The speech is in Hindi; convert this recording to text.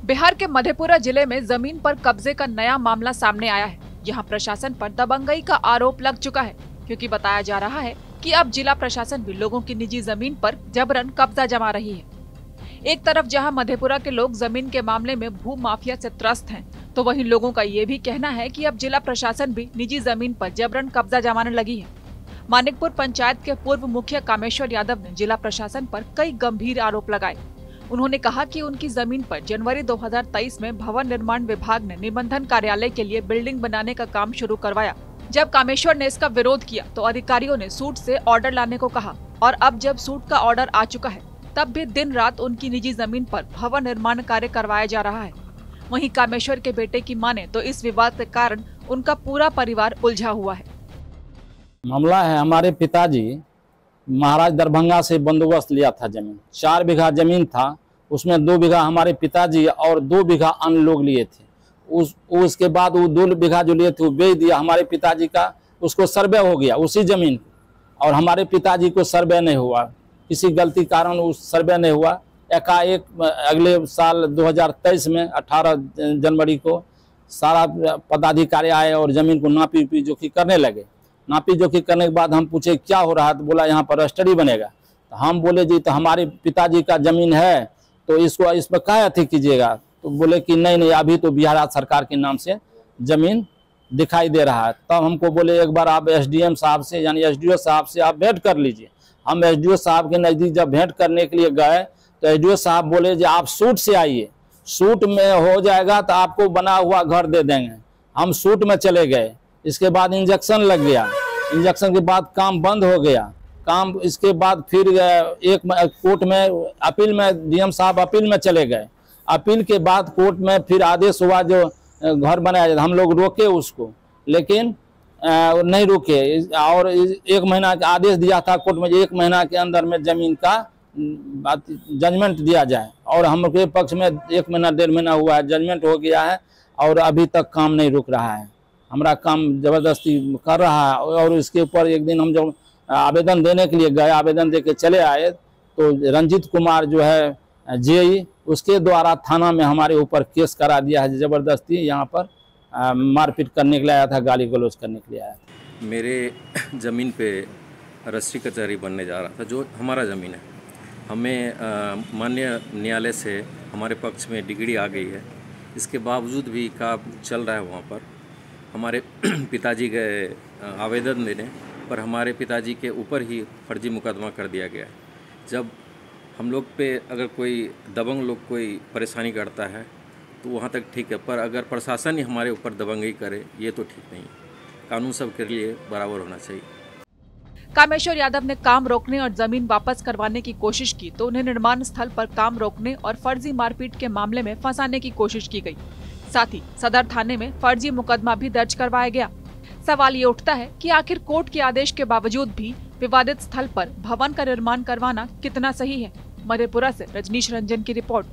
बिहार के मधेपुरा जिले में जमीन पर कब्जे का नया मामला सामने आया है। यहाँ प्रशासन पर दबंगई का आरोप लग चुका है, क्योंकि बताया जा रहा है कि अब जिला प्रशासन भी लोगों की निजी जमीन पर जबरन कब्जा जमा रही है। एक तरफ जहाँ मधेपुरा के लोग जमीन के मामले में भू माफिया से त्रस्त हैं, तो वहीं लोगों का ये भी कहना है कि अब जिला प्रशासन भी निजी जमीन पर जबरन कब्जा जमाने लगी है। मानिकपुर पंचायत के पूर्व मुखिया कामेश्वर यादव ने जिला प्रशासन पर कई गंभीर आरोप लगाए। उन्होंने कहा कि उनकी जमीन पर जनवरी 2023 में भवन निर्माण विभाग ने निबंधन कार्यालय के लिए बिल्डिंग बनाने का काम शुरू करवाया। जब कामेश्वर ने इसका विरोध किया तो अधिकारियों ने सूट से ऑर्डर लाने को कहा, और अब जब सूट का ऑर्डर आ चुका है तब भी दिन रात उनकी निजी जमीन पर भवन निर्माण कार्य करवाया जा रहा है। वहीं कामेश्वर के बेटे की माने तो इस विवाद के कारण उनका पूरा परिवार उलझा हुआ है। मामला है, हमारे पिताजी महाराज दरभंगा से बंदोबस्त लिया था जमीन, 4 बीघा जमीन था, उसमें 2 बीघा हमारे पिताजी और 2 बीघा अन्य लोग लिए थे। उसके बाद वो 2 बीघा जो लिए थे वो बेच दिया हमारे पिताजी का, उसको सर्वे हो गया उसी जमीन को, और हमारे पिताजी को सर्वे नहीं हुआ, किसी गलती कारण उस सर्वे नहीं हुआ। एकाएक अगले साल 2023 में 18 जनवरी को सारा पदाधिकारी आए और जमीन को नापी जोखी करने लगे। नापी जोखी करने के बाद हम पूछे क्या हो रहा है, तो बोला यहाँ पर रजिस्ट्री बनेगा। तो हम बोले जी तो हमारे पिताजी का जमीन है तो इसको इस पर क्या अथी कीजिएगा, तो बोले कि नहीं अभी तो बिहार राज्य सरकार के नाम से जमीन दिखाई दे रहा है। तब हमको बोले एक बार आप एसडीएम साहब से यानी एसडीओ साहब से आप भेंट कर लीजिए। हम एसडीओ साहब के नज़दीक जब भेंट करने के लिए गए तो एसडीओ साहब बोले जी आप सूट से आइए, सूट में हो जाएगा तो आपको बना हुआ घर दे देंगे। हम सूट में चले गए, इसके बाद इंजेक्शन लग गया, इंजेक्शन के बाद काम बंद हो गया। काम इसके बाद फिर एक कोर्ट में अपील में डीएम साहब अपील में चले गए। अपील के बाद कोर्ट में फिर आदेश हुआ जो घर बनाया जाए, हम लोग रोके उसको, लेकिन नहीं रुके और 1 महीना का आदेश दिया था कोर्ट में, 1 महीना के अंदर में जमीन का जजमेंट दिया जाए, और हम लोग के पक्ष में 1 महीना 1.5 महीना हुआ है, जजमेंट हो गया है और अभी तक काम नहीं रुक रहा है। हमारा काम जबरदस्ती कर रहा है। और इसके ऊपर एक दिन हम जब आवेदन देने के लिए गए, आवेदन दे के चले आए तो रंजीत कुमार जो है जेई, उसके द्वारा थाना में हमारे ऊपर केस करा दिया है। जबरदस्ती यहाँ पर मारपीट करने के लिए आया था, गाली गलौज करने के लिए आया था। मेरे ज़मीन पे रजिस्ट्री कचहरी बनने जा रहा था, जो हमारा ज़मीन है। हमें माननीय न्यायालय से हमारे पक्ष में डिग्री आ गई है, इसके बावजूद भी काम चल रहा है। वहाँ पर हमारे पिताजी गए आवेदन देने, पर हमारे पिताजी के ऊपर ही फर्जी मुकदमा कर दिया गया है। जब हम लोग पे अगर कोई दबंग लोग कोई परेशानी करता है तो वहाँ तक ठीक है, पर अगर प्रशासन ही हमारे ऊपर दबंगई करे ये तो ठीक नहीं है। कानून सबके लिए बराबर होना चाहिए। कामेश्वर यादव ने काम रोकने और जमीन वापस करवाने की कोशिश की तो उन्हें निर्माण स्थल पर काम रोकने और फर्जी मारपीट के मामले में फंसाने की कोशिश की गई। साथ ही सदर थाने में फर्जी मुकदमा भी दर्ज करवाया गया। सवाल ये उठता है कि आखिर कोर्ट के आदेश के बावजूद भी विवादित स्थल पर भवन का निर्माण करवाना कितना सही है। मधेपुरा से रजनीश रंजन की रिपोर्ट।